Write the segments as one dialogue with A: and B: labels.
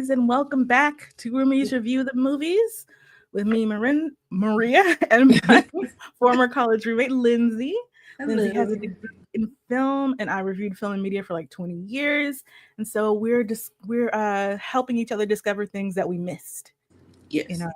A: Roomies, and welcome back to Roomies Review the Movies with me, Maria, and my former college roommate, Lindsay.
B: Hello.
A: Lindsay has a degree in film, and I reviewed film and media for like 20 years. And so we're helping each other discover things that we missed in our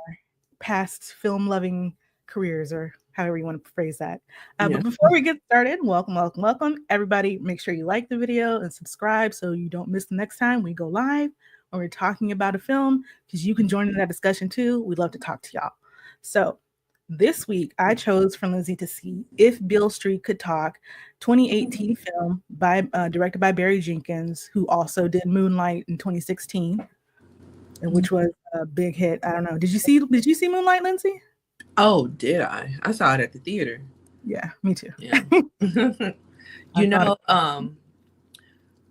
A: past film-loving careers, or however you want to phrase that. But before we get started, welcome. Everybody, make sure you like the video and subscribe so you don't miss the next time we go live or we're talking about a film, because you can join in that discussion too. We'd love to talk to y'all. So this week, I chose for Lindsay to see If Beale Street Could Talk, 2018 film directed by Berry Jenkins, who also did Moonlight in 2016, which was a big hit. I don't know. Did you see Moonlight, Lindsay?
B: Oh, did I? I saw it at the theater.
A: Yeah, me too.
B: Yeah.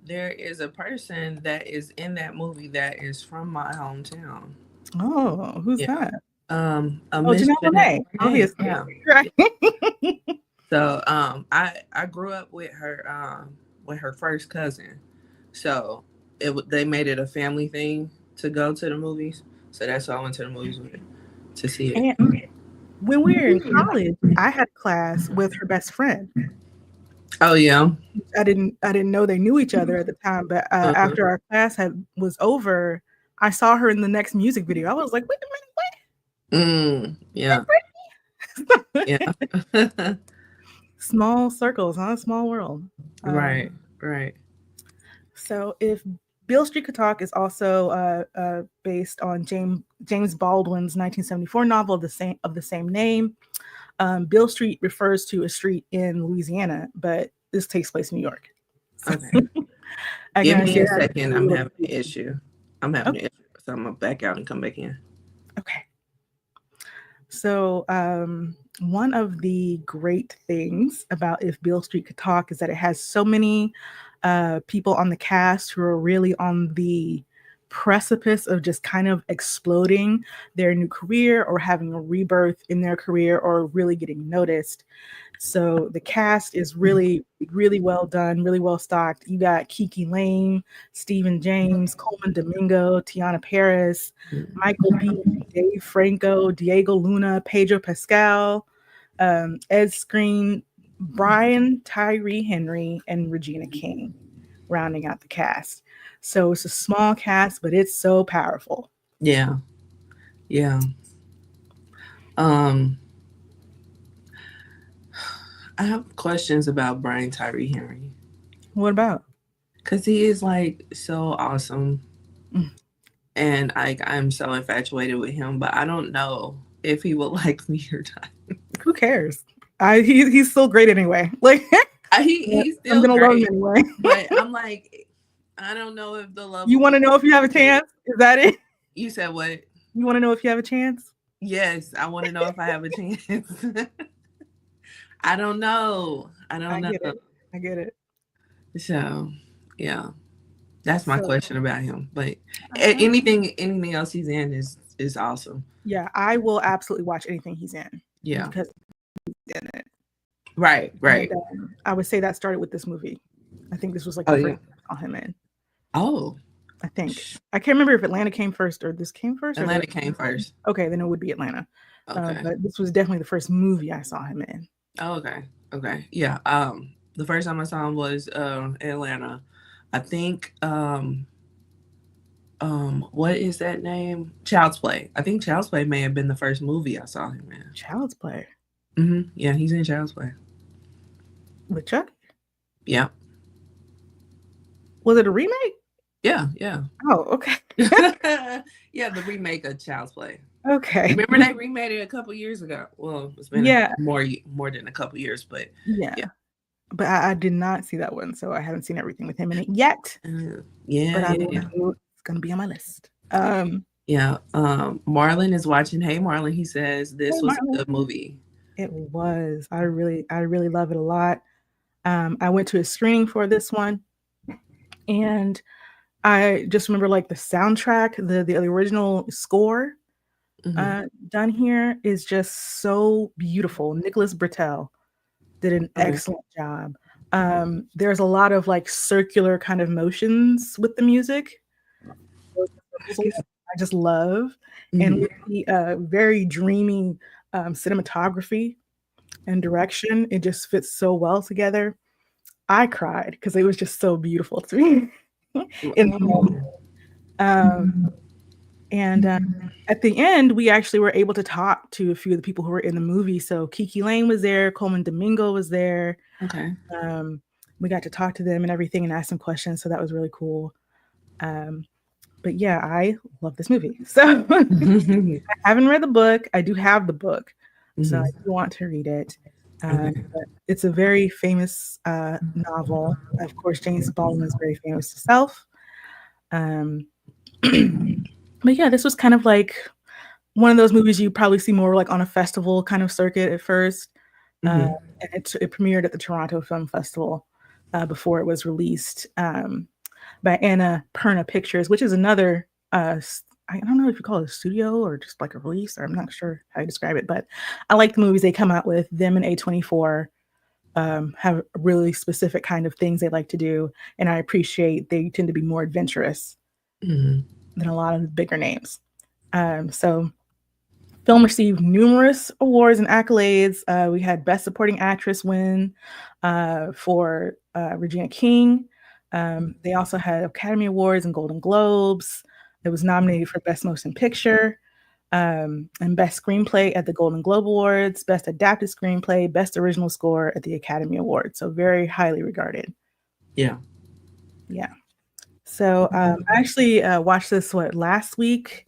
B: There is a person that is in that movie that is from my hometown.
A: Oh, who's that?
B: Janelle
A: Monáe, obviously.
B: Yeah.
A: Right.
B: So I grew up with her first cousin. So they made it a family thing to go to the movies. So that's why I went to the movies with it, to see it.
A: And when we were in college, I had class with her best friend.
B: Oh yeah.
A: I didn't know they knew each other at the time, but after our class was over, I saw her in the next music video. I was like, wait a minute, what?
B: Yeah. Yeah.
A: Small circles, huh? Small world.
B: Right.
A: So if Beale Street Could Talk is also based on James Baldwin's 1974 novel of the same name. Beale Street refers to a street in Louisiana, but this takes place in New York.
B: Okay. Give me a second. I'm having an issue. So I'm gonna back out and come back in.
A: Okay. So one of the great things about If Beale Street Could Talk is that it has so many people on the cast who are really on the precipice of just kind of exploding their new career or having a rebirth in their career or really getting noticed. So the cast is really, really well done, really well stocked. You got KiKi Layne, Stephan James, Colman Domingo, Teyonah Parris, Michael B., Dave Franco, Diego Luna, Pedro Pascal, Ed Skrein, Brian Tyree Henry, and Regina King, rounding out the cast. So it's a small cast, but it's so powerful.
B: Yeah. I have questions about Brian Tyree Henry.
A: What about?
B: Because he is like so awesome. And I'm so infatuated with him, but I don't know if he will like me or not.
A: Who cares? He's still great anyway. Like
B: he's still
A: I'm gonna
B: great,
A: love him anyway.
B: But I'm like, I don't know if the love.
A: You want to know if you have a chance? Is that it?
B: You said what?
A: You want to know if you have a chance?
B: Yes, I want to know if I have a chance. I don't know. I
A: get it.
B: So, yeah, that's my question about him. But anything else he's in is awesome.
A: Yeah, I will absolutely watch anything he's in.
B: Yeah,
A: because he's in it.
B: Right.
A: And, I would say that started with this movie. I think this was like the first I saw him in.
B: Oh,
A: I think I can't remember if Atlanta came first or this came first.
B: Atlanta came first.
A: Okay, then it would be Atlanta.
B: Okay.
A: But this was definitely the first movie I saw him in.
B: Oh, okay. Yeah. The first time I saw him was Atlanta. I think what is that name? Child's Play. I think Child's Play may have been the first movie I saw him in.
A: Child's Play.
B: Yeah, he's in Child's Play.
A: With Chuck?
B: Yeah.
A: Was it a remake?
B: Yeah.
A: Oh, okay.
B: Yeah, the remake of Child's Play.
A: Okay.
B: Remember they remade it a couple years ago. Well, it's been more than a couple years, but
A: yeah. But I did not see that one, so I haven't seen everything with him in it yet.
B: Yeah.
A: But it's gonna be on my list.
B: Marlon is watching. Hey, Marlon, he says this was a good movie.
A: It was. I really love it a lot. I went to a screening for this one, and I just remember like the soundtrack, the original score done here is just so beautiful. Nicholas Britell did an excellent job. There's a lot of like circular kind of motions with the music. I just love, and with the very dreamy cinematography and direction, it just fits so well together. I cried because it was just so beautiful to me in the moment. And at the end, we actually were able to talk to a few of the people who were in the movie. So KiKi Layne was there, Colman Domingo was there.
B: Okay.
A: We got to talk to them and everything and ask them questions. So that was really cool. But yeah, I love this movie. So I haven't read the book. I do have the book. So I do want to read it. But it's a very famous novel. Of course, James Baldwin is very famous himself. But yeah, this was kind of like one of those movies you probably see more like on a festival kind of circuit at first. And it premiered at the Toronto Film Festival before it was released by Annapurna Pictures, which is another, I don't know if you call it a studio or just like a release, or I'm not sure how to describe it, but I like the movies they come out with. Them and A24 have a really specific kind of things they like to do, and I appreciate they tend to be more adventurous than a lot of the bigger names. So film received numerous awards and accolades. We had Best Supporting Actress win for Regina King. They also had Academy Awards and Golden Globes. It was nominated for Best Motion Picture and Best Screenplay at the Golden Globe Awards, Best Adapted Screenplay, Best Original Score at the Academy Awards. So very highly regarded.
B: Yeah.
A: So I actually watched this last week,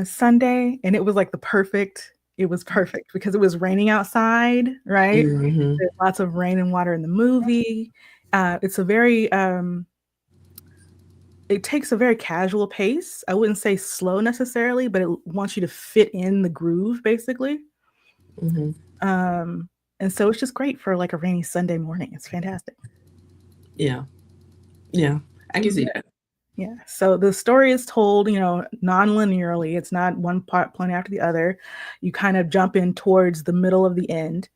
A: Sunday, and it was like it was perfect because it was raining outside, right? There's lots of rain and water in the movie. It's a very it takes a very casual pace. I wouldn't say slow necessarily, but it wants you to fit in the groove basically. And so it's just great for like a rainy Sunday morning. It's fantastic.
B: Yeah, I can see that.
A: Yeah. So the story is told, non-linearly. It's not one part playing after the other. You kind of jump in towards the middle of the end,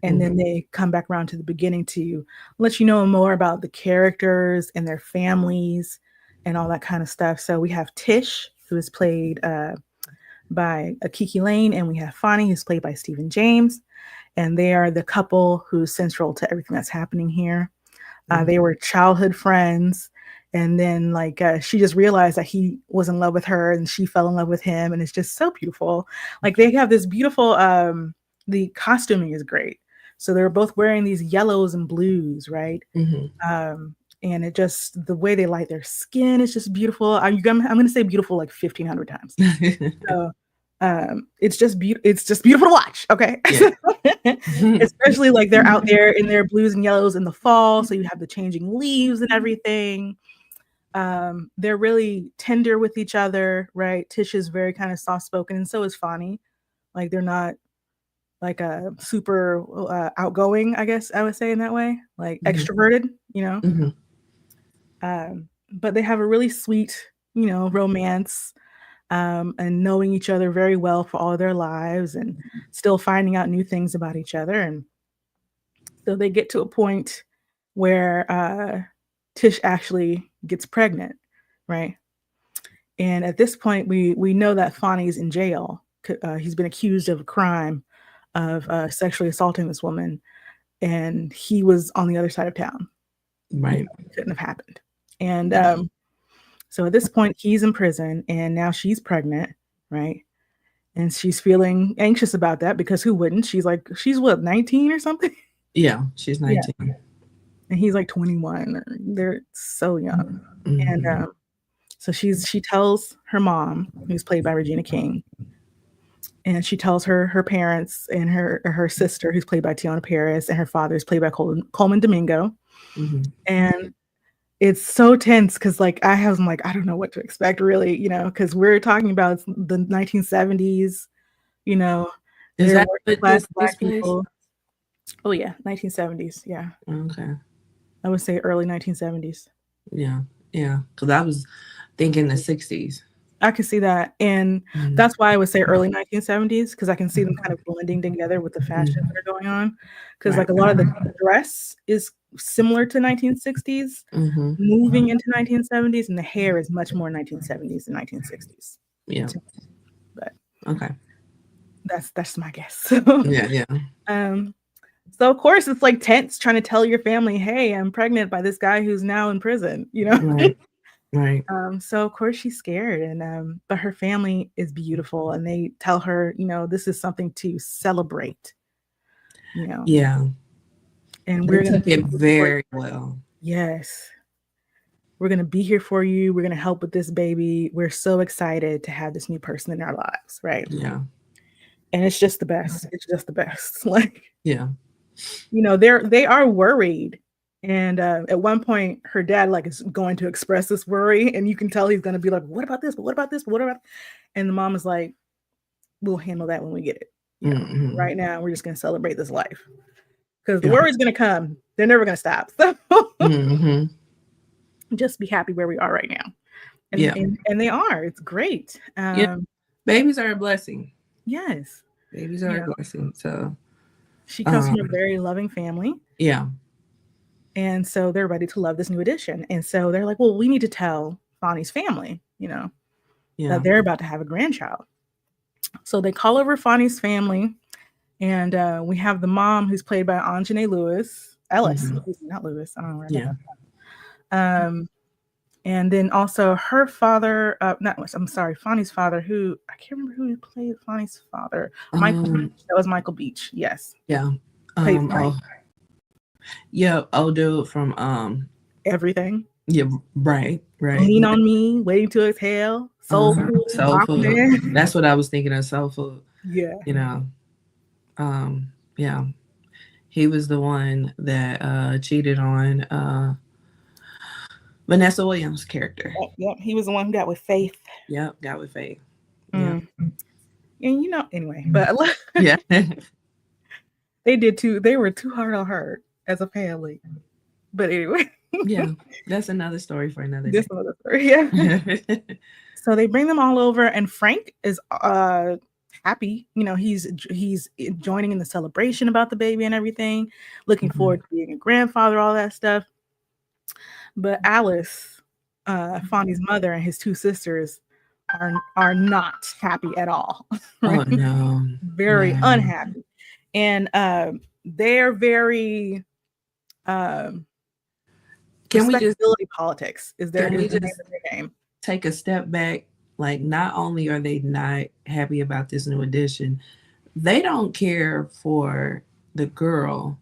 A: and then they come back around to the beginning to let you know more about the characters and their families and all that kind of stuff. So we have Tish, who is played by KiKi Layne, and we have Fonnie, who's played by Stephan James. And they are the couple who's central to everything that's happening here. They were childhood friends. And then she just realized that he was in love with her and she fell in love with him. And it's just so beautiful. Like they have this beautiful, the costuming is great. So they're both wearing these yellows and blues, right? And it just, the way they light their skin is just beautiful. I'm going to say beautiful like 1,500 times. So it's just beautiful to watch. Okay. Yeah. Especially like they're out there in their blues and yellows in the fall. So you have the changing leaves and everything. They're really tender with each other, right? Tish is very kind of soft-spoken, and so is Fonnie. Like they're not like a super outgoing, I guess I would say in that way, like extroverted, but they have a really sweet, romance, and knowing each other very well for all of their lives and still finding out new things about each other. And so they get to a point where Tish actually gets pregnant, right? And at this point, we know that Fonnie's in jail. He's been accused of a crime of sexually assaulting this woman, and he was on the other side of town.
B: Right.
A: It couldn't have happened. And so at this point, he's in prison, and now she's pregnant, right? And she's feeling anxious about that because who wouldn't? She's what, 19 or something?
B: Yeah, she's 19. Yeah.
A: And he's like 21. They're so young. And so she tells her mom, who's played by Regina King, and she tells her parents and her sister, who's played by Teyonah Parris, and her father is played by Colman Domingo. And it's so tense because I'm like, I don't know what to expect really, because we're talking about the 1970s,
B: Is that
A: class Black people. Oh yeah, 1970s. Yeah.
B: Okay.
A: I would say early 1970s.
B: Yeah. Because I was thinking the 60s.
A: I could see that. And that's why I would say early 1970s, because I can see them kind of blending together with the fashions that are going on. Because a lot of the dress is similar to 1960s, moving into 1970s, and the hair is much more 1970s than 1960s.
B: Yeah.
A: But
B: okay.
A: That's my guess.
B: Yeah.
A: So of course it's like tense trying to tell your family, hey, I'm pregnant by this guy who's now in prison, you know?
B: Right.
A: So of course she's scared, and but her family is beautiful, and they tell her, you know, this is something to celebrate, you know.
B: Yeah.
A: And
B: They took it very well.
A: Yes. We're going to be here for you. We're going to help with this baby. We're so excited to have this new person in our lives, right?
B: Yeah.
A: And it's just the best. It's just the best. Like,
B: yeah.
A: You know, they are worried. And at one point, her dad like is going to express this worry, and you can tell he's going to be like, "What about this? But what about this? But what about?" And the mom is like, "We'll handle that when we get it. You know, right now, we're just going to celebrate this life because the worry's going to come. They're never going to stop. So just be happy where we are right now." And they are. It's great.
B: Babies are a blessing.
A: Yes,
B: babies are a blessing. So
A: she comes from a very loving family.
B: Yeah.
A: And so they're ready to love this new addition. And so they're like, well, we need to tell Fonny's family, you know, that they're about to have a grandchild. So they call over Fonny's family, and we have the mom, who's played by Anjanae Ellis, not Lewis. I don't know where I got that. And then also her father, Fonny's father, who I can't remember who played Fonny's father. Michael Beach. That was Michael Beach. Yes.
B: Yeah. Old dude from Everything. Yeah, right.
A: Lean on Me, Waiting to Exhale, Soul Food.
B: Soul Food. That's what I was thinking of, Soul Food.
A: Yeah.
B: You know, yeah. He was the one that cheated on Vanessa Williams' character.
A: Yep. He was the one who got with Faith.
B: Yep, got with Faith.
A: Yeah. And you know, anyway, but
B: yeah.
A: They did too. They were too hard on her as a family. But anyway.
B: Yeah. That's another story for another day.
A: That's another story. Yeah. So they bring them all over, and Frank is happy. You know, he's joining in the celebration about the baby and everything, looking forward to being a grandfather, all that stuff. But Alice, Fonny's mother, and his two sisters are not happy at all.
B: Right? Oh no.
A: Very unhappy. And they're very
B: can we just
A: politics is their name.
B: Take a step back. Like, not only are they not happy about this new addition, they don't care for the girl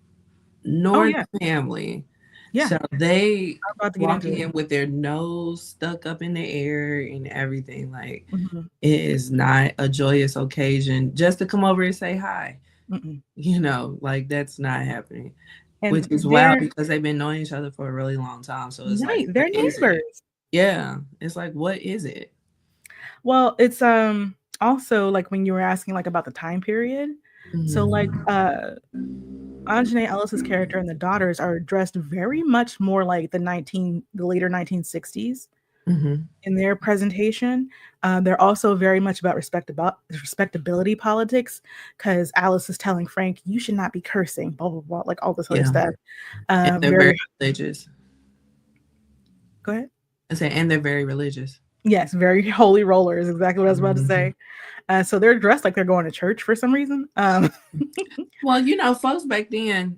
B: nor the family. Yeah. So they walk in with their nose stuck up in the air and everything. Like, it is not a joyous occasion just to come over and say hi. You know, like, that's not happening. Which is wild because they've been knowing each other for a really long time. So it's like,
A: they're neighbors.
B: Yeah. It's like, what is it?
A: Well, it's also like when you were asking like about the time period. So like Anjanae Ellis's character and the daughters are dressed very much more like the later 1960s in their presentation. They're also very much about respectability politics, because Alice is telling Frank, you should not be cursing, blah, blah, blah, like all this other stuff.
B: And they're very religious.
A: Go ahead.
B: I say, and they're very religious.
A: Yes, very holy rollers, exactly what I was about to say. So they're dressed like they're going to church for some reason.
B: Well, you know, folks back then,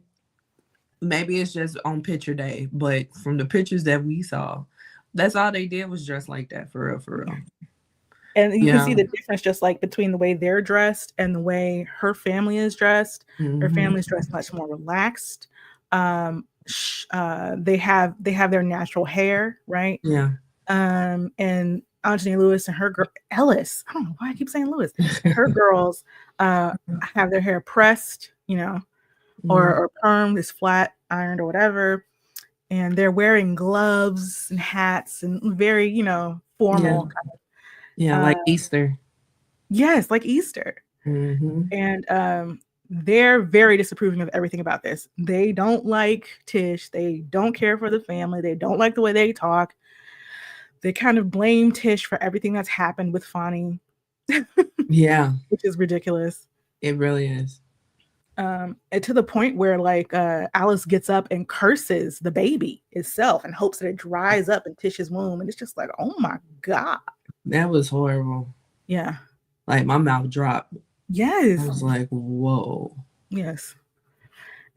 B: maybe it's just on picture day, but from the pictures that we saw, that's all they did was dress like that, for real.
A: And you can see the difference just like between the way they're dressed and the way her family is dressed. Her family's dressed much more relaxed. They have their natural hair, right?
B: Yeah.
A: And Anjanae Lewis and her girl Ellis, I don't know why I keep saying Lewis, and her girls have their hair pressed, you know, or permed, is flat ironed or whatever, and they're wearing gloves and hats and very, you know, formal kind of.
B: Like Easter.
A: Yes, like Easter. And they're very disapproving of everything about this. They don't like Tish. They don't care for the family. They don't like the way they talk. They kind of blame Tish for everything that's happened with Fonny.
B: Yeah.
A: Which is ridiculous.
B: It really is.
A: And to the point where like Alice gets up and curses the baby itself and hopes that it dries up in Tish's womb, and it's just like, oh my god,
B: That was horrible.
A: yeah,
B: Like my mouth dropped.
A: yes,
B: I was like, whoa.
A: yes.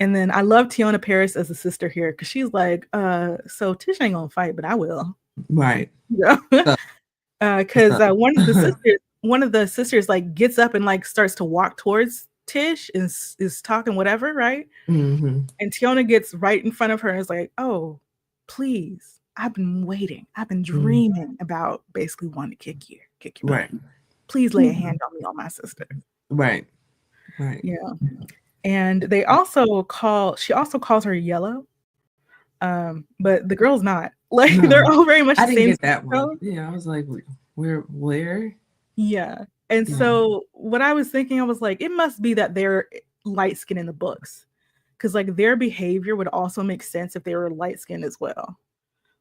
A: And then I love Teyonah Parris as a sister here because she's like, so Tish ain't gonna fight, but I will.
B: Right.
A: Yeah.
B: So,
A: Because one of the sisters like gets up and like starts to walk towards Tish and is talking whatever, right?
B: mm-hmm.
A: And Teyonah gets right in front of her and is like, oh, please, I've been waiting. I've been dreaming about basically wanting to kick you.
B: Right.
A: Please lay a hand on me, on my sister.
B: Right. Right.
A: Yeah. And she also calls her yellow. But the girl's not. Like
B: No.
A: they're all very much the
B: I didn't
A: same
B: get that
A: color.
B: one. Yeah, I was like, where?
A: Yeah. And so what I was thinking, I was like, it must be that they're light skinned in the books. Because like their behavior would also make sense if they were light skinned as well.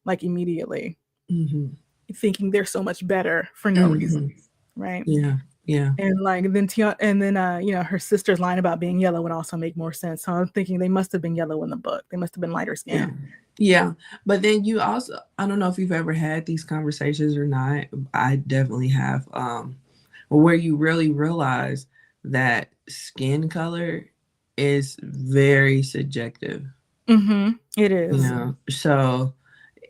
A: Like immediately.
B: Mm-hmm.
A: Thinking they're so much better for no reason. Right.
B: Yeah. Yeah.
A: And like then her sister's line about being yellow would also make more sense. So I'm thinking they must have been yellow in the book. They must have been lighter skinned.
B: Yeah. But then you also, I don't know if you've ever had these conversations or not. I definitely have. Where you really realize that skin color is very subjective.
A: Mm-hmm. It is.
B: You know, so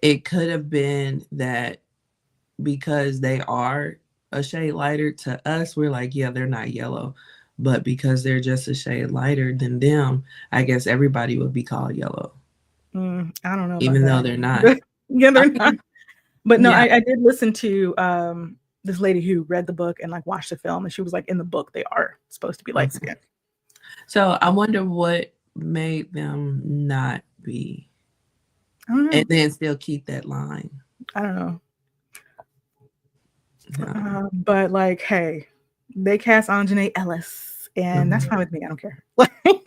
B: it could have been that because they are a shade lighter to us, we're like, yeah, they're not yellow. But because they're just a shade lighter than them, I guess everybody would be called yellow.
A: I don't know.
B: Even though they're not.
A: Yeah, they're not. But no,
B: Yeah.
A: I did listen to this lady who read the book and like watched the film, and she was like, in the book they are supposed to be light skinned.
B: So I wonder what made them not be,
A: I don't know.
B: and then still keep that line.
A: I don't know.
B: No.
A: But like, hey, they cast Anjanae Ellis, and that's fine with me. I don't care.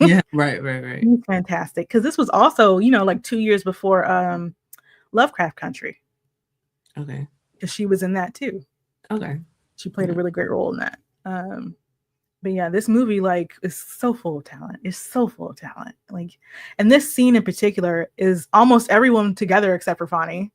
B: Yeah, right.
A: He's fantastic, because this was also, like 2 years before Lovecraft Country.
B: Okay.
A: Because she was in that too.
B: Okay.
A: She played a really great role in that. But yeah, this movie like is so full of talent. It's so full of talent. Like, and this scene in particular is almost everyone together except for Fonny.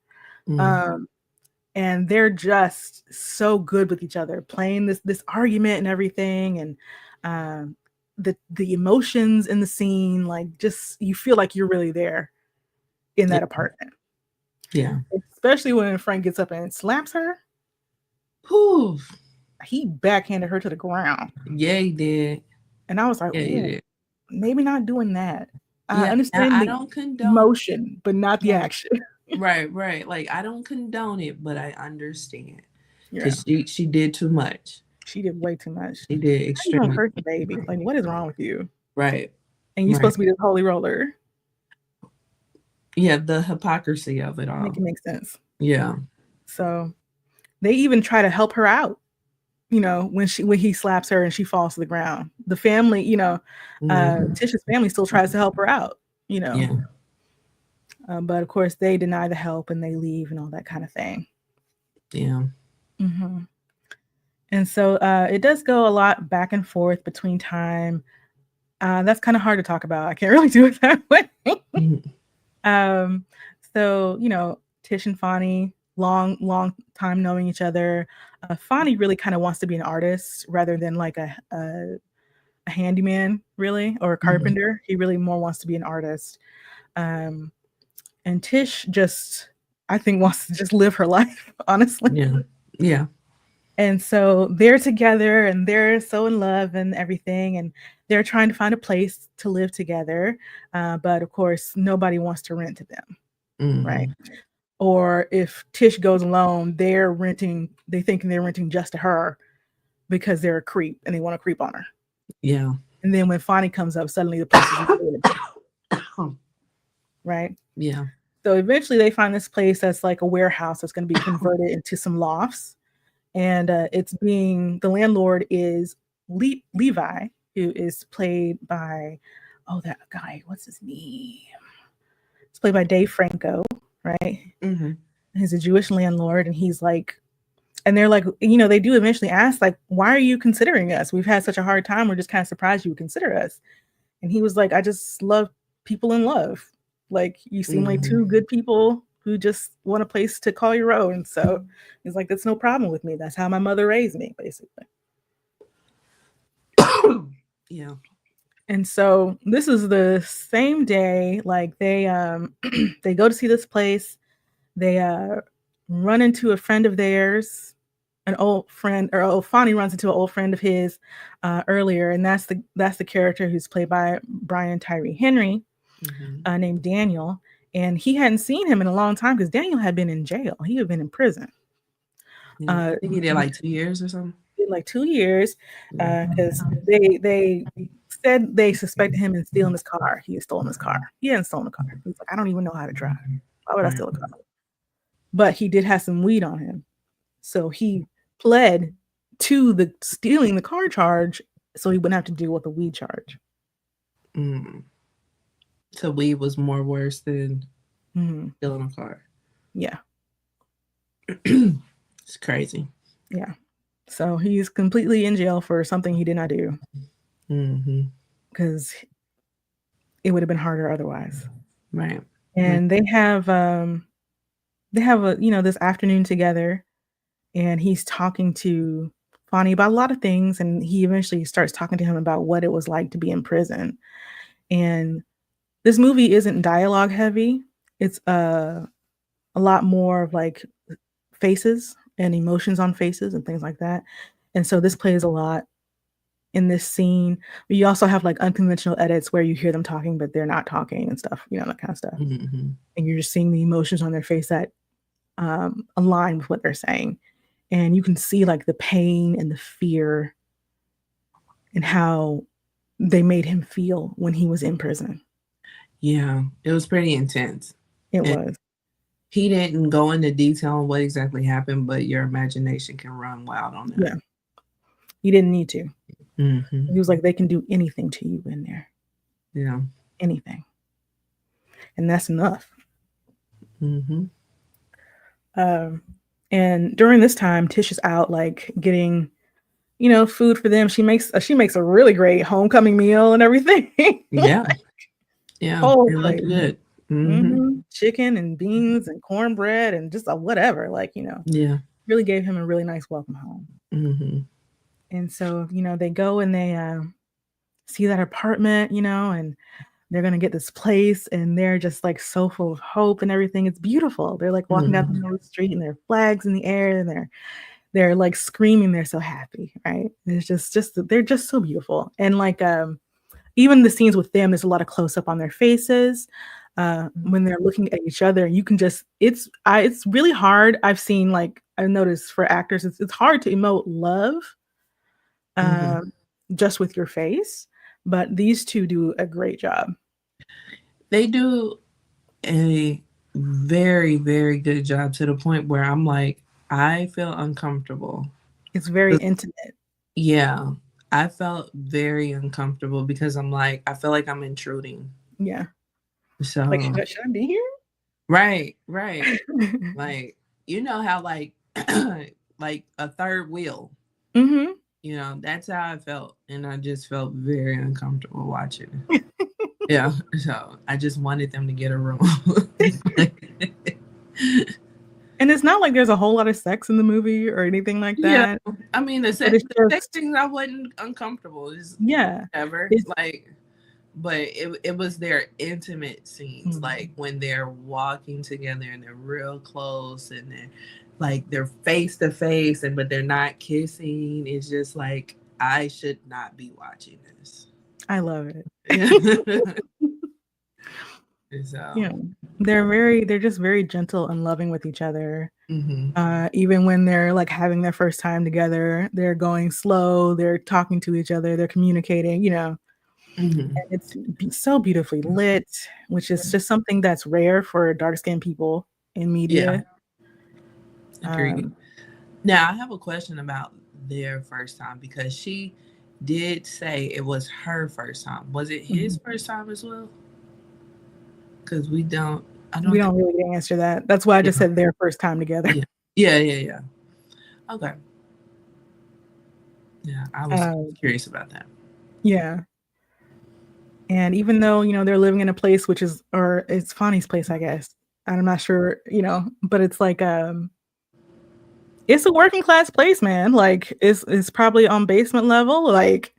A: And they're just so good with each other, playing this argument and everything, and the emotions in the scene, like just you feel like you're really there in that apartment.
B: Yeah.
A: Especially when Frank gets up and slaps her.
B: Whew.
A: He backhanded her to the ground.
B: Yeah, he did.
A: And I was like, maybe not doing that. I understand
B: I
A: the
B: don't condone
A: emotion, but not the action.
B: Right. Like, I don't condone it, but I understand.
A: Yeah.
B: Because she did too much.
A: She did way too much.
B: She did extremely.
A: Hurt the baby. Like, what is wrong with you?
B: Right.
A: And you're supposed to be this holy roller.
B: Yeah, the hypocrisy of it all.
A: Make it make sense.
B: Yeah.
A: So they even try to help her out. When he slaps her and she falls to the ground. The family, Tish's family still tries to help her out.
B: Yeah.
A: But of course they deny the help and they leave and all that kind of thing.
B: Yeah.
A: Mm-hmm. And so it does go a lot back and forth between time. That's kind of hard to talk about. I can't really do it that way. So, Tish and Fonny, long time knowing each other. Fonny really kind of wants to be an artist rather than like a handyman, really, or a carpenter. He really more wants to be an artist. And Tish just, I think, wants to just live her life, honestly.
B: Yeah. Yeah.
A: And so they're together and they're so in love and everything. And they're trying to find a place to live together. But of course, nobody wants to rent to them. Right. Or if Tish goes alone, they're thinking they're renting just to her because they're a creep and they want to creep on her.
B: Yeah.
A: And then when Fonny comes up, suddenly the place is right.
B: Yeah.
A: So eventually they find this place that's like a warehouse that's going to be converted into some lofts. And the landlord is Levi, who is played by, that guy, what's his name? It's played by Dave Franco, right?
B: Mm-hmm.
A: He's a Jewish landlord, and he's like, and they're like, they do eventually ask, like, why are you considering us? We've had such a hard time. We're just kind of surprised you would consider us. And he was like, I just love people in love. Like, you seem like two good people who just want a place to call your own. So he's like, that's no problem with me. That's how my mother raised me, basically.
B: Yeah.
A: And so this is the same day, like they they go to see this place. They run into a friend of theirs, an old friend, or Fonny runs into an old friend of his earlier, and that's the character who's played by Brian Tyree Henry, named Daniel. And he hadn't seen him in a long time because Daniel had been in jail. He had been in prison.
B: I think he did like 2 years or something.
A: Like 2 years, because they said they suspected him in stealing his car. He had stolen his car. He hadn't stolen a car. He's like, I don't even know how to drive. Why would I steal a car? But he did have some weed on him, so he pled to the stealing the car charge, so he wouldn't have to deal with the weed charge.
B: So weed was more worse than stealing a car.
A: Yeah.
B: It's crazy.
A: Yeah. So he's completely in jail for something he did not do. Because it would have been harder otherwise.
B: Right.
A: And they have a this afternoon together, and he's talking to Fonny about a lot of things, and he eventually starts talking to him about what it was like to be in prison. And this movie isn't dialogue heavy. It's a lot more of like faces and emotions on faces and things like that. And so this plays a lot in this scene. But you also have like unconventional edits where you hear them talking, but they're not talking and stuff, that kind of stuff. And you're just seeing the emotions on their face that align with what they're saying. And you can see like the pain and the fear and how they made him feel when he was in prison.
B: Yeah, it was pretty intense.
A: It was.
B: He didn't go into detail on what exactly happened, but your imagination can run wild on that.
A: Yeah. He didn't need to. He was like, they can do anything to you in there.
B: Yeah.
A: Anything. And that's enough. And during this time, Tish is out like getting, food for them. She makes a really great homecoming meal and everything.
B: Yeah. Yeah. It looked good.
A: Chicken and beans and cornbread and just whatever,
B: yeah,
A: really gave him a really nice welcome home. And so they go and they see that apartment, and they're gonna get this place, and they're just like so full of hope and everything. It's beautiful. They're like walking down the street and there are flags in the air, and they're like screaming. They're so happy, right? And it's just they're just so beautiful. And like even the scenes with them, there's a lot of close up on their faces. When they're looking at each other, you can just it's really hard. I've noticed for actors, it's hard to emote love just with your face, but these two do a great job.
B: They do a very, very good job, to the point where I'm like, I feel uncomfortable.
A: It's very intimate.
B: Yeah, I felt very uncomfortable because I'm like, I feel like I'm intruding.
A: Yeah.
B: So
A: like, should I be here?
B: Right. Like, how like like a third wheel. That's how I felt, and I just felt very uncomfortable watching it. Yeah, so I just wanted them to get a room.
A: And it's not like there's a whole lot of sex in the movie or anything like that.
B: Yeah, I mean the sex things, I wasn't uncomfortable. Ever like. But it was their intimate scenes, like when they're walking together and they're real close and they're face to face, but they're not kissing. It's just like, I should not be watching this.
A: I love it. So they're just very gentle and loving with each other. Even when they're like having their first time together, they're going slow. They're talking to each other. They're communicating. And it's so beautifully lit, which is just something that's rare for dark-skinned people in media.
B: Agreed. Now, I have a question about their first time, because she did say it was her first time. Was it his first time as well? Because we don't
A: really answer that. That's why I just said their first time together.
B: Yeah. Okay. Yeah, I was curious about that.
A: Yeah. And even though, they're living in a place or it's Fonny's place, I guess. And I'm not sure, but it's like it's a working class place, man. Like it's probably on basement level. Like,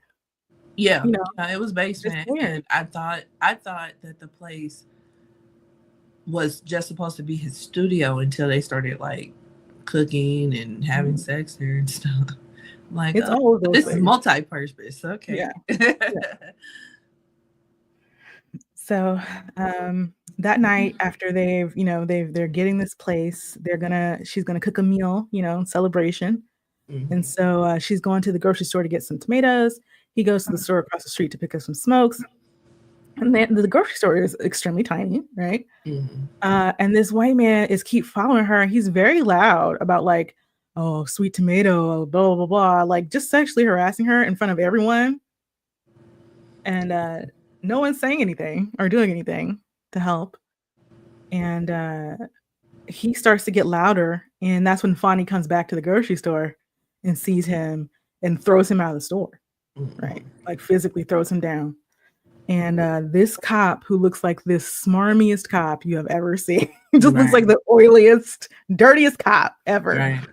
B: Yeah,
A: you know,
B: yeah, it was
A: it's
B: basement,
A: weird.
B: and I thought that the place was just supposed to be his studio until they started like cooking and having
A: Mhm.
B: sex there and stuff. Like,
A: It's
B: oh,
A: all of those
B: this is
A: things.
B: multi-purpose. Okay.
A: Yeah. Yeah. So that night after they're getting this place, she's gonna cook a meal, celebration. And
B: Mhm.
A: so she's going to the grocery store to get some tomatoes. He goes to the store across the street to pick up some smokes. And the grocery store is extremely tiny, right?
B: Mhm.
A: And this white man keep following her. And he's very loud about like, oh, sweet tomato, blah blah blah, like just sexually harassing her in front of everyone. And no one's saying anything or doing anything to help. And he starts to get louder, and that's when Fonny comes back to the grocery store and sees him and throws him out of the store, right?
B: Mhm.
A: Like physically throws him down. And this cop, who looks like this smarmiest cop you have ever seen, just looks
B: Right.
A: like the oiliest, dirtiest cop ever,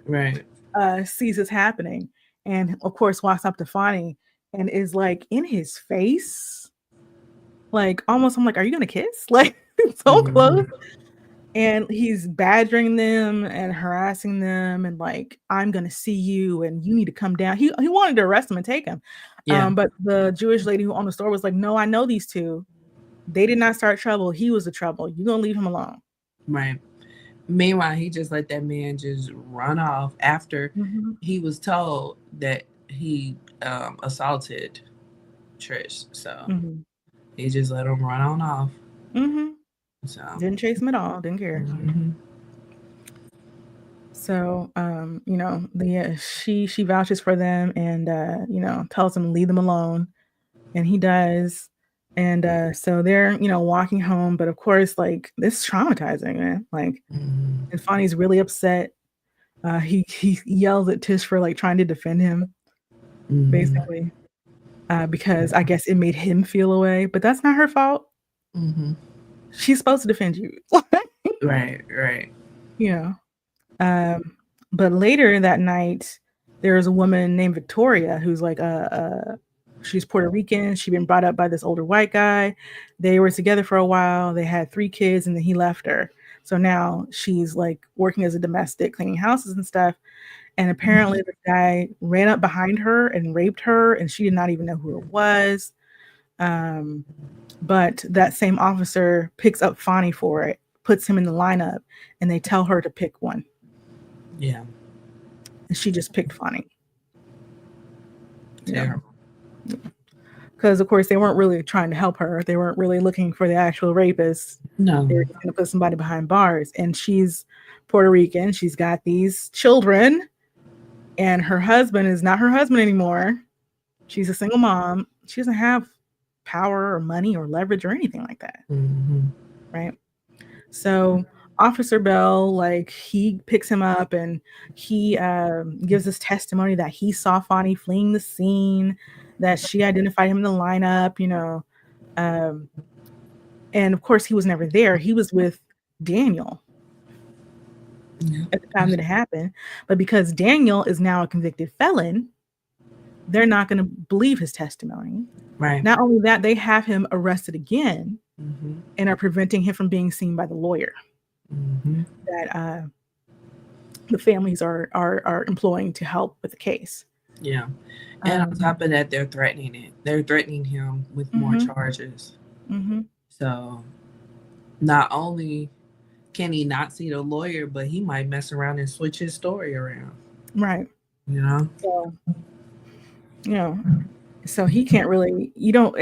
B: Right. Right.
A: sees this happening. And of course, walks up to Fonny and is like in his face, like almost, I'm like, are you gonna kiss? Like, so close.
B: Mhm.
A: And he's badgering them and harassing them and like, I'm gonna see you and you need to come down. He wanted to arrest him and take him.
B: Yeah.
A: But the Jewish lady who owned the store was like, no, I know these two. They did not start trouble. He was the trouble. You're gonna leave him alone.
B: Right. Meanwhile, he just let that man just run off after
A: Mhm.
B: he was told that he assaulted Trish. So
A: Mhm.
B: he just let him run on off.
A: Mhm.
B: So.
A: Didn't chase him at all. Didn't care.
B: Mhm.
A: So, she vouches for them and tells him to leave them alone, and he does. And so they're walking home, but of course, like, this is traumatizing, man. Like,
B: Mhm.
A: and Fonny's really upset. He yells at Tish for like trying to defend him,
B: Mhm.
A: basically, because I guess it made him feel away, but that's not her fault.
B: Mhm.
A: She's supposed to defend you,
B: Right. Right.
A: you know. Um, but later that night, there is a woman named Victoria who's like she's Puerto Rican. She'd been brought up by this older white guy. They were together for a while. They had 3 kids, and then he left her. So now she's like working as a domestic, cleaning houses and stuff. And apparently, the guy ran up behind her and raped her, and she did not even know who it was. Um, but that same officer picks up Fonny for it, puts him in the lineup, and they tell her to pick one.
B: Yeah.
A: And she just picked Fonny, you know,
B: Terrible.
A: because of course they weren't really trying to help her. They weren't really looking for the actual rapist. They were
B: No.
A: just going to put somebody behind bars. And she's Puerto Rican. She's got these children, and her husband is not her husband anymore. She's a single mom. She doesn't have power or money or leverage or anything like that,
B: Mhm.
A: right? So Officer Bell, like, he picks him up and he gives this testimony that he saw Fonny fleeing the scene, that she identified him in the lineup, um, and of course he was never there. He was with Daniel
B: Yeah.
A: at the time that it happened, but because Daniel is now a convicted felon, they're not going to believe his testimony.
B: Right.
A: Not only that, they have him arrested again
B: Mhm.
A: and are preventing him from being seen by the lawyer
B: Mhm.
A: that the families are employing to help with the case.
B: Yeah. And on
A: Um,
B: top of that, they're threatening it. They're threatening him with more
A: mhm,
B: charges.
A: mhm.
B: So not only can he not see the lawyer, but he might mess around and switch his story around.
A: Right.
B: You know?
A: So, you know, so he can't really. You don't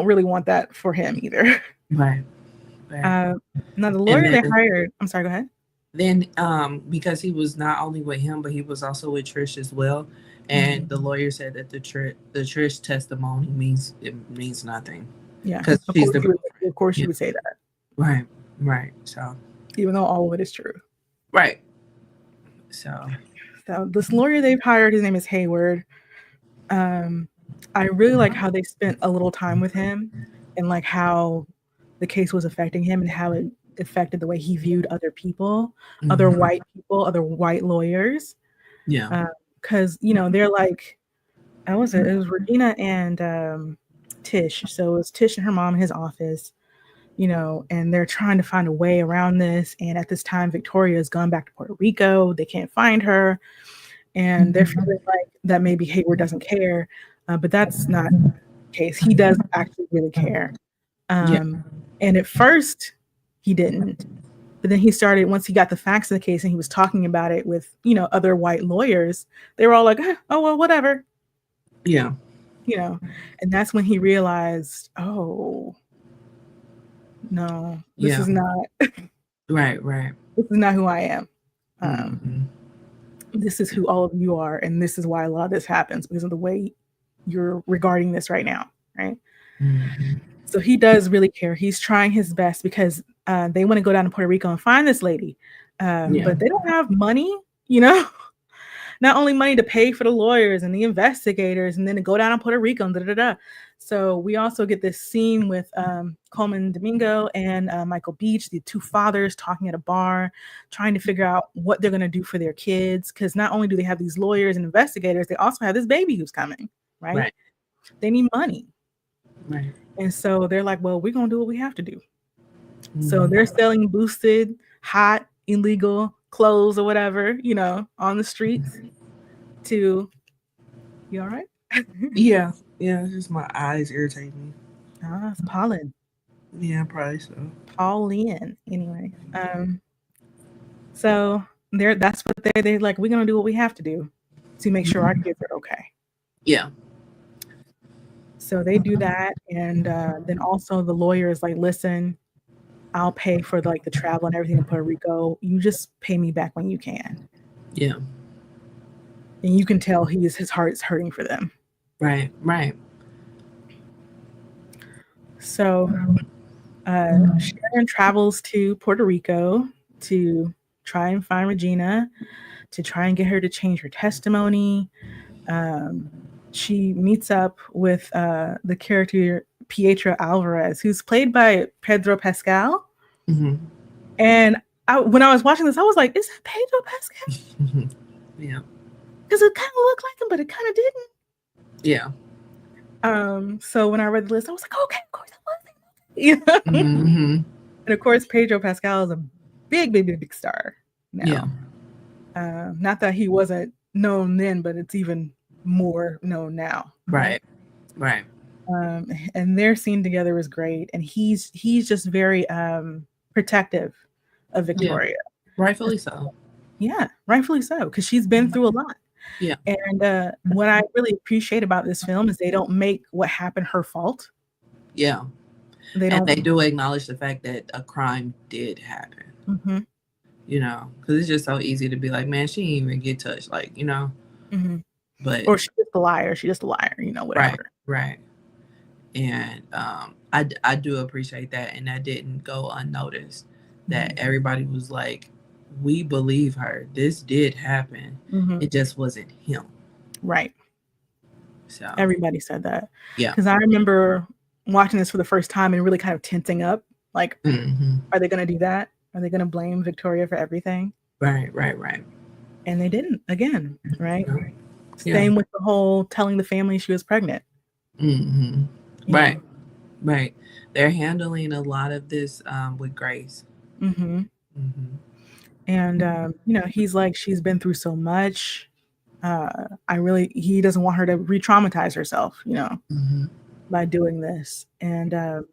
A: really want that for him either.
B: Right. Right.
A: Uh, Now the
B: And
A: lawyer they
B: then
A: hired. I'm sorry. Go ahead.
B: because he was not only with him, but he was also with Trish as well. And
A: Mhm.
B: the lawyer said that the Trish testimony means nothing
A: Yeah.
B: because
A: Of
B: she's
A: course
B: the
A: you would.
B: girlfriend.
A: Of course
B: Yeah.
A: you would say that,
B: Right. Right. So
A: even though all of it is true.
B: right. So
A: So this lawyer they've hired, his name is Hayward. Um, I really like how they spent a little time with him and like how the case was affecting him and how it affected the way he viewed other people, other white people, other white lawyers.
B: Yeah.
A: Because they're like, it was Regina and Tish. So it was Tish and her mom in his office, and they're trying to find a way around this. And at this time, Victoria's gone back to Puerto Rico. They can't find her. And they're feeling like that maybe Hayward doesn't care. But that's not the case. He does actually really care. And at first, he didn't. But then he started, once he got the facts of the case and he was talking about it with, other white lawyers, they were all like, oh, well, whatever.
B: Yeah.
A: And that's when he realized, oh, no, this is not.
B: Right.
A: This is not who I am. This is who all of you are. And this is why a lot of this happens, because of the way you're regarding this right now. Right. So he does really care. He's trying his best because they want to go down to Puerto Rico and find this lady. But they don't have money, not only money to pay for the lawyers and the investigators and then to go down to Puerto Rico and da-da-da. So we also get this scene with Colman Domingo and Michael Beach, the two fathers talking at a bar, trying to figure out what they're going to do for their kids. Because not only do they have these lawyers and investigators, they also have this baby who's coming, right? They need money.
B: Right.
A: And so they're like, well, we're going to do what we have to do. So they're selling boosted, hot, illegal clothes or whatever, on the streets to, you all right?
B: Yeah. It's just my eyes irritate me.
A: It's pollen.
B: Yeah, probably so.
A: Pollen. Anyway. So that's what they're like, we're going to do what we have to do to make sure our kids are okay.
B: Yeah.
A: So they do that. And then also the lawyer is like, listen, I'll pay for the travel and everything to Puerto Rico. You just pay me back when you can.
B: Yeah.
A: And you can tell his heart's hurting for them.
B: Right.
A: So Sharon travels to Puerto Rico to try and find Regina, to try and get her to change her testimony. She meets up with the character Pietro Alvarez, who's played by Pedro Pascal. And when I was watching this, I was like, is that Pedro Pascal?
B: Yeah.
A: Because it kind of looked like him, but it kind of didn't.
B: Yeah.
A: So when I read the list, I was like, okay, of course that was him. And of course, Pedro Pascal is a big star now. Yeah. Not that he wasn't known then, but it's even more known now.
B: Right.
A: And their scene together was great, and he's just very protective of Victoria.
B: Rightfully so.
A: Yeah, rightfully so, because she's been through a lot.
B: Yeah.
A: And what I really appreciate about this film is they don't make what happened her fault.
B: Yeah. They do acknowledge the fact that a crime did happen. Because it's just so easy to be like, man, she didn't even get touched, but
A: or she's just a liar. Whatever.
B: Right. And I do appreciate that, and that didn't go unnoticed. That everybody was like, we believe her. This did happen. It just wasn't him.
A: Right.
B: So
A: everybody said that.
B: Yeah.
A: Because I remember watching this for the first time and really kind of tensing up. Like, are they going to do that? Are they going to blame Victoria for everything?
B: Right.
A: And they didn't again. Right.
B: Yeah.
A: Same with the whole telling the family she was pregnant.
B: Right. They're handling a lot of this with grace.
A: And he's like, she's been through so much. He doesn't want her to re-traumatize herself, by doing this. And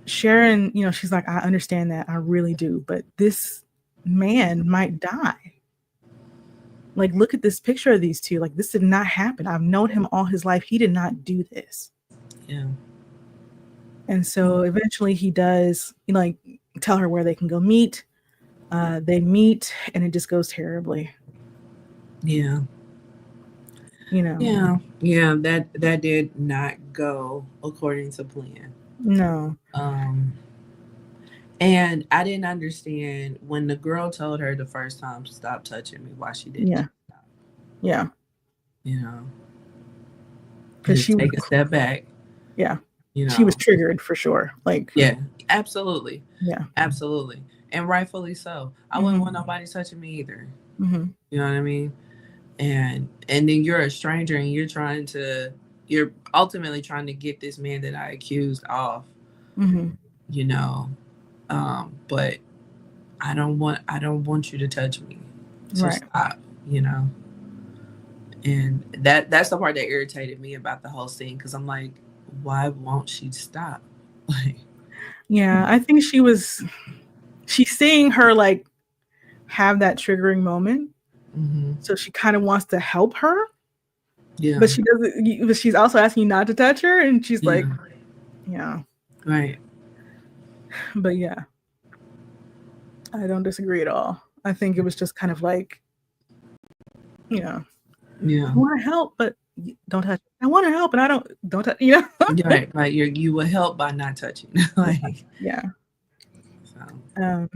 A: Sharon, she's like, I understand that, I really do, but this man might die. Like, look at this picture of these two. Like, this did not happen. I've known him all his life. He did not do this.
B: Yeah.
A: And so eventually he does, tell her where they can go meet. They meet, and it just goes terribly.
B: Yeah. Yeah. That did not go according to plan.
A: No.
B: And I didn't understand when the girl told her the first time, stop touching me, why she didn't.
A: Yeah.
B: Because she take a step back.
A: Yeah.
B: you
A: She
B: know.
A: was triggered for sure. Like,
B: Yeah, absolutely.
A: yeah.
B: Absolutely. And rightfully so. I wouldn't want nobody touching me either.
A: Mm-hmm.
B: You know what I mean? And then you're a stranger and you're ultimately trying to get this man that I accused off,
A: Mm-hmm.
B: you know. But I don't want you to touch me. So
A: Right.
B: stop, you know. And that's the part that irritated me about the whole scene, because I'm like, why won't she stop? Like,
A: Yeah, I think she's seeing her like have that triggering moment.
B: mm-hmm.
A: So she kind of wants to help her,
B: Yeah,
A: but she doesn't. But she's also asking you not to touch her, and she's
B: yeah,
A: like, yeah.
B: right.
A: But yeah, I don't disagree at all. I think it was just kind of like, you know,
B: Yeah,
A: I want to help, but don't touch. I want to help, and I don't touch. You know.
B: right. Like you will help by not touching. Like,
A: Yeah.
B: so.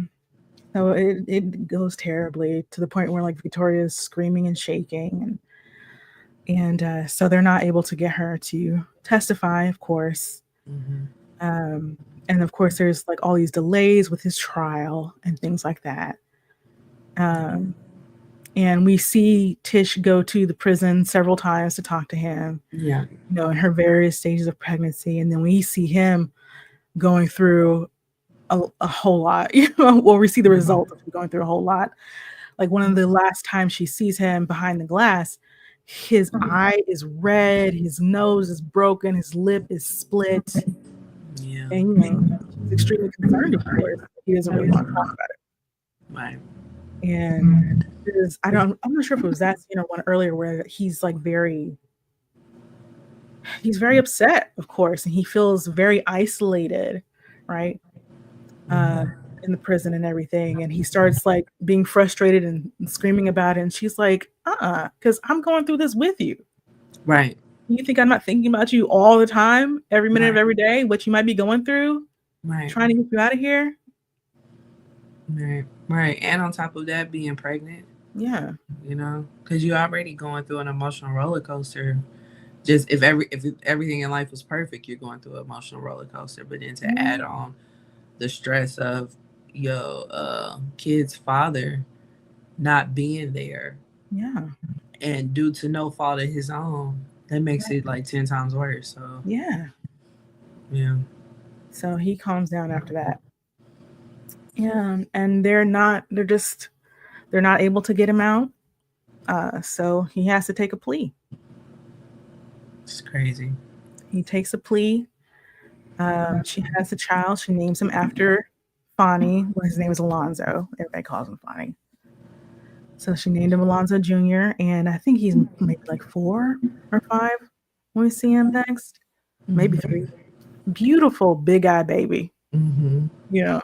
A: So it goes terribly to the point where like Victoria's screaming and shaking, and so they're not able to get her to testify, of course.
B: Mm-hmm.
A: And of course, there's like all these delays with his trial and things like that. And we see Tish go to the prison several times to talk to him,
B: Yeah,
A: you know, in her various stages of pregnancy. And then we see him going through a whole lot, you know, well, we see the result of him going through a whole lot. Like one of the last times she sees him behind the glass, his eye is red, his nose is broken, his lip is split.
B: yeah,
A: And, you know, she's extremely concerned, of course. He doesn't really want to talk about
B: right.
A: it. And I'm not sure if it was that scene or one earlier where he's like he's very upset, of course, and he feels very isolated, right? In the prison and everything. And he starts like being frustrated and screaming about it. And she's like, because I'm going through this with you.
B: Right.
A: You think I'm not thinking about you all the time, every minute of
B: Right.
A: every day, what you might be going through,
B: Right.
A: trying to get you out of here?
B: Right. Right. And on top of that, being pregnant.
A: Yeah.
B: You know, because you're already going through an emotional roller coaster. Just if everything in life was perfect, you're going through an emotional roller coaster. But then to add on the stress of your kid's father not being there,
A: Yeah.
B: and due to no fault of his own, that makes it like 10 times worse. So
A: Yeah.
B: yeah.
A: So he calms down after that. Yeah. And they're not able to get him out. So he has to take a plea.
B: It's crazy.
A: He takes a plea. She has a child. She names him after Fonnie. Well, his name is Alonzo. Everybody calls him Fonnie. So she named him Alonzo Jr. And I think he's maybe like 4 or 5 when we see him next. Maybe 3. Beautiful big eye baby.
B: Mm-hmm.
A: You know.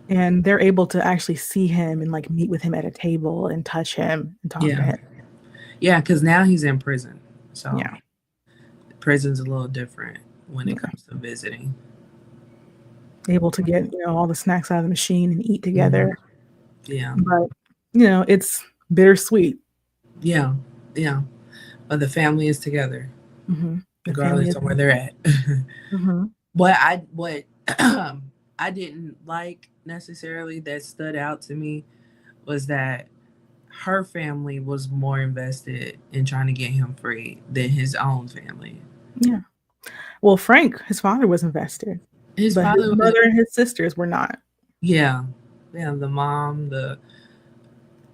A: And they're able to actually see him and like meet with him at a table and touch him and talk to him.
B: Yeah, because now he's in prison. So
A: yeah,
B: prison's a little different when it comes to visiting.
A: Able to get, you know, all the snacks out of the machine and eat together.
B: Yeah.
A: But, you know, it's bittersweet.
B: Yeah. Yeah. But the family is together. Regardless of where they're at. What I didn't like necessarily that stood out to me was that her family was more invested in trying to get him free than his own family.
A: Yeah. Well, Frank, his father was invested.
B: His
A: but
B: father
A: his mother and his sisters were not.
B: Yeah. Yeah, the mom,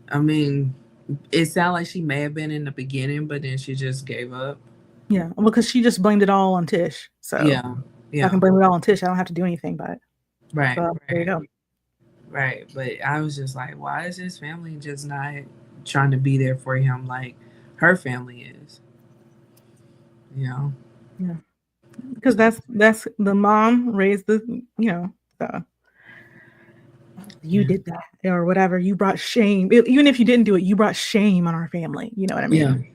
B: I mean, it sounded like she may have been in the beginning, but then she just gave up.
A: Yeah, well, because she just blamed it all on Tish. So
B: yeah.
A: I can blame it all on Tish. I don't have to do anything about it.
B: Right.
A: So there you go.
B: Right. But I was just like, why is his family just not trying to be there for him like her family is? You know?
A: Yeah. Because that's the mom raised the, you know, you did that or whatever. You brought shame. Even if you didn't do it, you brought shame on our family. You know what I mean?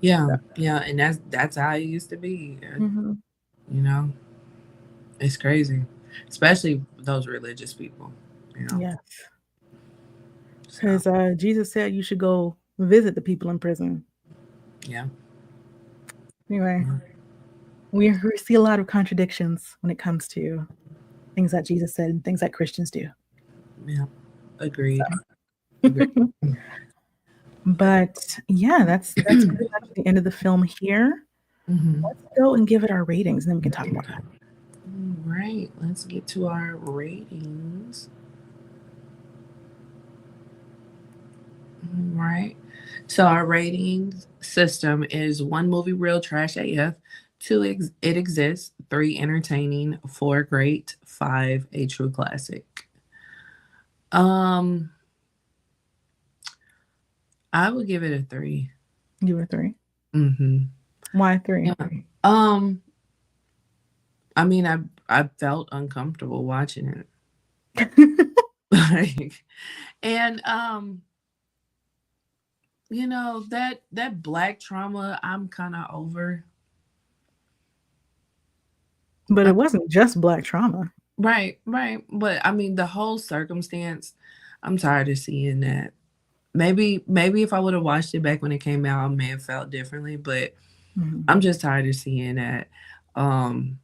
B: Yeah. And that's how it used to be. You know? It's crazy. Especially those religious people. You know?
A: Yes. Because Jesus said you should go visit the people in prison.
B: Yeah.
A: Anyway. We see a lot of contradictions when it comes to things that Jesus said and things that Christians do.
B: Yeah, agreed. Agreed.
A: So. But yeah, that's pretty much the end of the film here.
B: Mm-hmm.
A: Let's go and give it our ratings, and then we can talk about that.
B: All right, let's get to our ratings. All right. So our rating system is 1 movie real trash AF, 2 it exists, 3 entertaining, 4 great, 5 a true classic. I would give it a 3.
A: Give it a 3.
B: Mm-hmm.
A: Why 3?
B: Yeah. I mean, I felt uncomfortable watching it. Like, and you know, that black trauma I'm kind of over.
A: But it wasn't just black trauma.
B: Right. But I mean, the whole circumstance, I'm tired of seeing that. Maybe if I would have watched it back when it came out, I may have felt differently, but I'm just tired of seeing that. And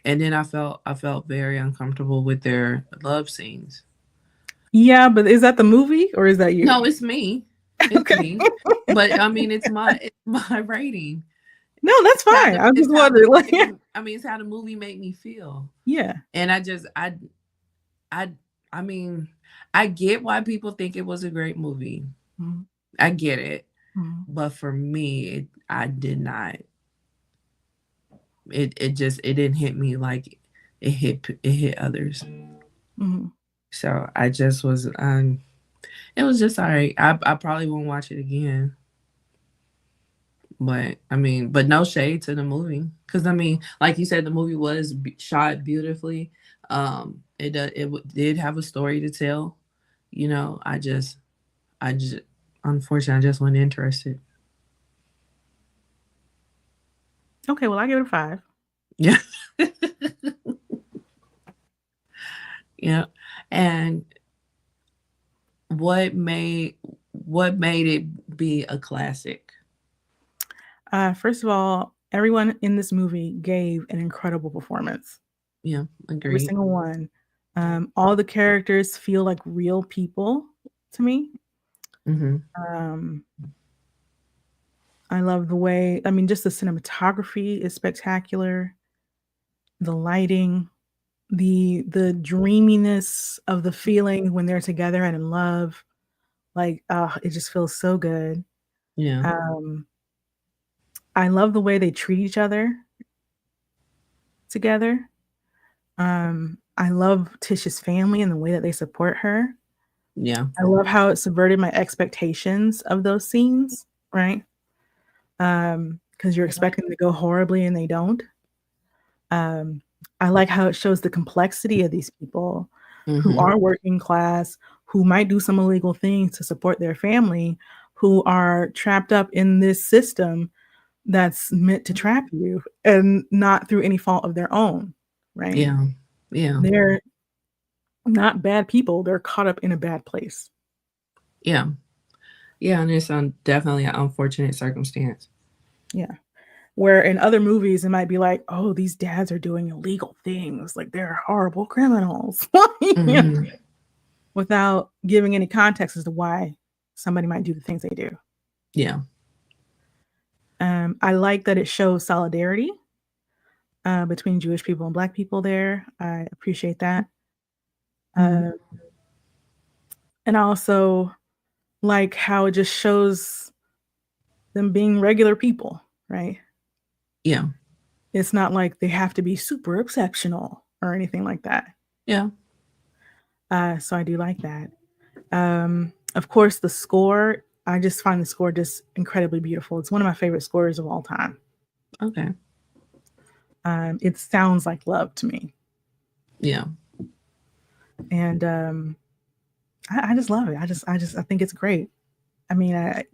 B: then I felt very uncomfortable with their love scenes.
A: Yeah, but is that the movie or is that you?
B: No, it's me. It's
A: Okay.
B: me. But I mean, it's my rating.
A: No, that's fine. I just wondered. Like,
B: I mean, it's how the movie made me feel.
A: Yeah.
B: And I mean, I get why people think it was a great movie. Mm-hmm. I get it. Mm-hmm. But for me, I did not. It didn't hit me like it hit others. Mm-hmm. So I just was it was just all right. I probably won't watch it again. But I mean, but no shade to the movie, because I mean, like you said, the movie was shot beautifully. It did have a story to tell. You know, I just unfortunately I just wasn't interested.
A: Okay, well I give it a 5.
B: Yeah. Yeah. And what made it be a classic?
A: First of all, everyone in this movie gave an incredible performance.
B: Yeah, agreed.
A: Every single one. All the characters feel like real people to me. Mm-hmm. I love the way, I mean, just the cinematography is spectacular. The lighting, the dreaminess of the feeling when they're together and in love. Like, it just feels so good.
B: Yeah.
A: I love the way they treat each other together. I love Tish's family and the way that they support her.
B: Yeah.
A: I love how it subverted my expectations of those scenes, right? Because you're expecting them to go horribly and they don't. I like how it shows the complexity of these people who are working class, who might do some illegal things to support their family, who are trapped up in this system that's meant to trap you and not through any fault of their own, right?
B: Yeah.
A: They're not bad people. They're caught up in a bad place.
B: Yeah. And it's definitely an unfortunate circumstance.
A: Yeah. Where in other movies, it might be like, oh, these dads are doing illegal things. Like they're horrible criminals. Without giving any context as to why somebody might do the things they do.
B: Yeah.
A: I like that it shows solidarity between Jewish people and Black people there. I appreciate that. And I also like how it just shows them being regular people, right?
B: Yeah.
A: It's not like they have to be super exceptional or anything like that.
B: Yeah.
A: So I do like that. Of course, the score, I just find the score just incredibly beautiful. It's one of my favorite scores of all time.
B: Okay.
A: It sounds like love to me.
B: Yeah.
A: And I just love it. I think it's great. I mean,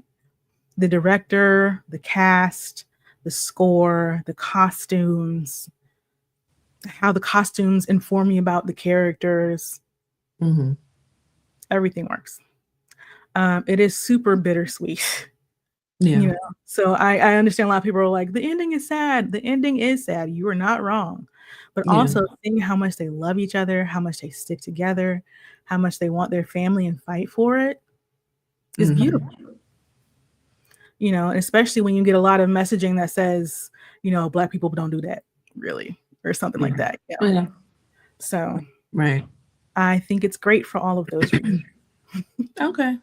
A: the director, the cast, the score, the costumes, how the costumes inform me about the characters. Everything works. It is super bittersweet
B: Yeah.
A: So I understand a lot of people are like, the ending is sad. The ending is sad. You are not wrong. But
B: Yeah.
A: also seeing how much they love each other, how much they stick together, how much they want their family and fight for it is beautiful. Especially when you get a lot of messaging that says, Black people don't do that, really, or something like that.
B: Yeah.
A: So
B: Right.
A: I think it's great for all of those reasons.
B: Okay.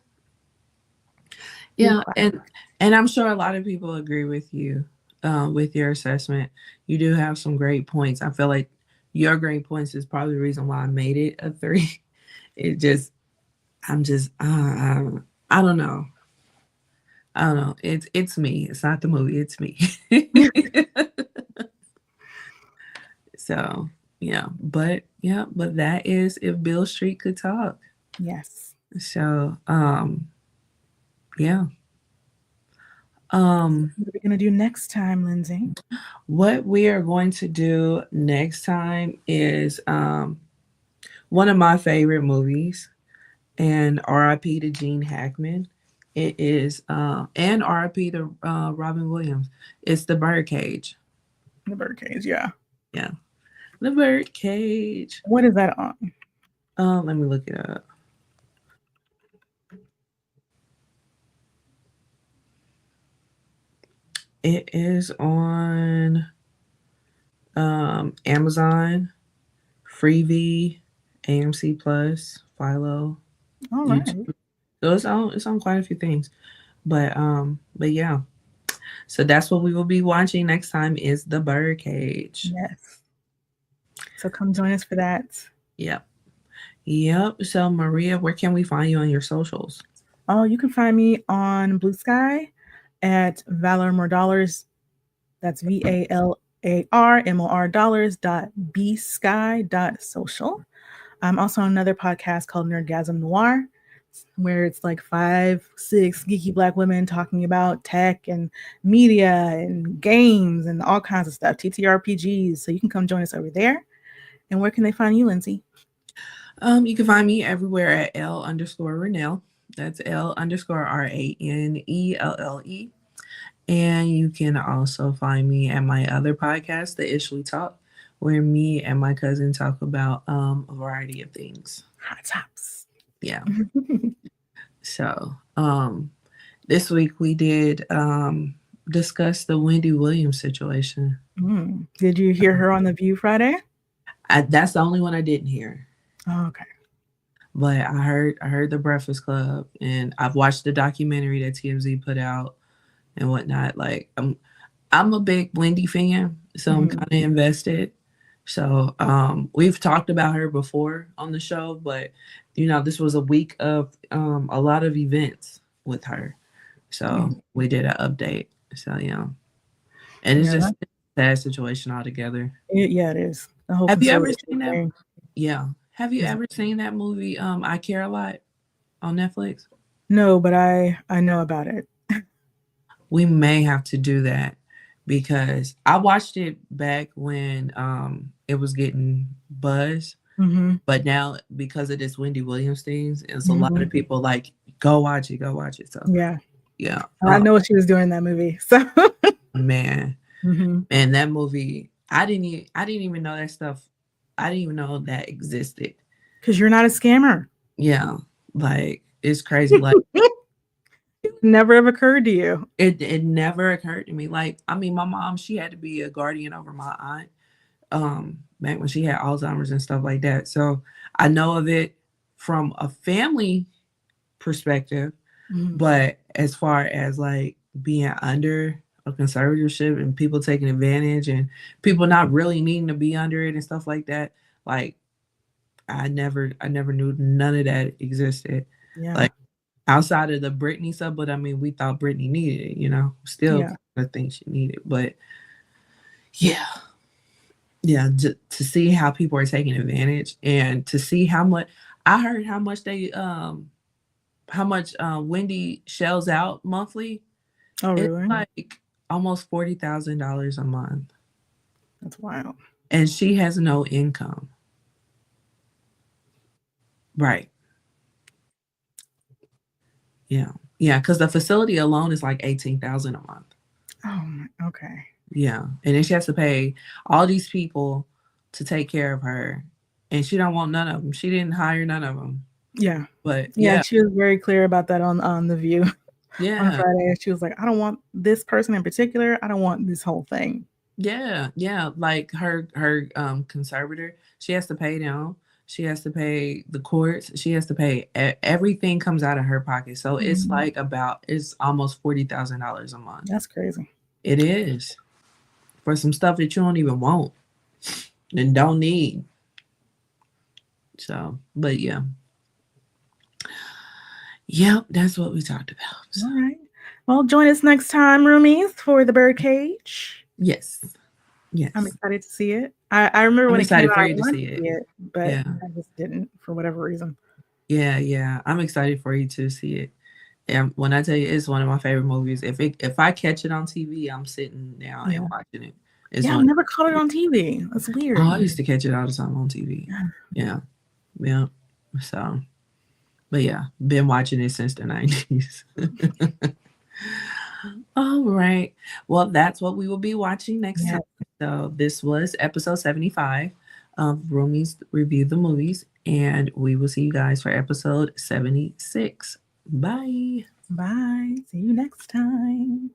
B: Yeah, and I'm sure a lot of people agree with you with your assessment. You do have some great points. I feel like your great points is probably the reason why I made it a 3. It just, I'm just, I don't know. I don't know. It's me. It's not the movie. It's me. So but that is If Beale Street Could Talk.
A: Yes.
B: So yeah.
A: What are we gonna do next time, Lindsay?
B: What we are going to do next time is one of my favorite movies, and R.I.P. to Gene Hackman. It is and R.I.P. to Robin Williams. It's The Birdcage.
A: The Birdcage, yeah.
B: Yeah, The Birdcage.
A: What is that on?
B: Let me look it up. It is on Amazon, Freevee, AMC Plus, Philo,
A: All right.
B: YouTube. So it's on quite a few things. But yeah. So that's what we will be watching next time is The Birdcage.
A: Yes. So come join us for that.
B: Yep. So Maria, where can we find you on your socials?
A: Oh, you can find me on Blue Sky at Valor More Dollars. That's VALARMOR.B-Sky.social. I'm also on another podcast called Nerdgasm Noir, where it's like 5, 6 geeky Black women talking about tech and media and games and all kinds of stuff, TTRPGs. So you can come join us over there. And where can they find you, Lindsay?
B: You can find me everywhere at L_Ranelle. That's L_RANELLE. And you can also find me at my other podcast, The Ishly Talk, where me and my cousin talk about a variety of things.
A: Hot tops.
B: Yeah. So this week we did discuss the Wendy Williams situation.
A: Did you hear her on The View Friday?
B: That's the only one I didn't hear.
A: Oh, okay.
B: But I heard the Breakfast Club, and I've watched the documentary that TMZ put out and whatnot. Like I'm a big Wendy fan, so I'm kind of invested. So we've talked about her before on the show, but this was a week of a lot of events with her. So we did an update. So and it's just a sad situation altogether.
A: It is. The whole
B: Have you ever seen that?
A: thing.
B: Yeah. Have you ever seen that movie, I Care a Lot, on Netflix?
A: No, but I know about it.
B: We may have to do that because I watched it back when it was getting buzz. But now because of this Wendy Williams things, it's a lot of people like, go watch it. So
A: yeah.
B: Yeah.
A: I know what she was doing in that movie. So
B: man. And that movie, I didn't even know that stuff. I didn't even know that existed.
A: Because you're not a scammer.
B: Yeah. Like, it's crazy. Like,
A: it never have occurred to you.
B: It never occurred to me. Like, I mean, my mom, she had to be a guardian over my aunt back when she had Alzheimer's and stuff like that. So I know of it from a family perspective. But as far as like being under a conservatorship and people taking advantage and people not really needing to be under it and stuff like that, like I never knew none of that existed.
A: Yeah.
B: Like outside of the Britney stuff, but I mean, we thought Britney needed it, still I think she needed, but yeah, to see how people are taking advantage and to see how much I heard how much Wendy shells out monthly.
A: Oh, really?
B: It's like almost $40,000 a month.
A: That's wild.
B: And she has no income. Right. Yeah. Yeah, because the facility alone is like 18,000 a month.
A: Oh, okay.
B: Yeah, and then she has to pay all these people to take care of her, and she don't want none of them. She didn't hire none of them.
A: Yeah.
B: But
A: Yeah,
B: yeah,
A: she was very clear about that on The View on
B: yeah,
A: Friday. She was like, I don't want this person in particular. I don't want this whole thing.
B: yeah. Like her conservator, she has to pay them. She has to pay the courts. She has to pay everything comes out of her pocket. So it's
A: Mhm.
B: like it's almost $40,000 a month.
A: That's crazy.
B: It is for some stuff that you don't even want and don't need. So, but yeah. Yep, that's what we talked about. So,
A: All right. Well, join us next time, Roomies, for The Birdcage.
B: yes. Yes.
A: I'm excited to see it. I remember
B: I'm
A: when it came
B: excited
A: out,
B: for
A: I
B: you to
A: wanted
B: see
A: to
B: it.
A: see it, but
B: Yeah.
A: I just didn't for whatever reason.
B: Yeah. I'm excited for you to see it. And when I tell you it's one of my favorite movies, if I catch it on TV, I'm sitting down and watching it. It's
A: Yeah, I've
B: one.
A: never caught it on TV. That's weird.
B: Oh, I used to catch it all the time on TV. Yeah. So, but yeah, been watching it since the 90s. All right. Well, that's what we will be watching next time. So this was episode 75 of Roomies Review the Movies, and we will see you guys for episode 76. Bye.
A: Bye. See you next time.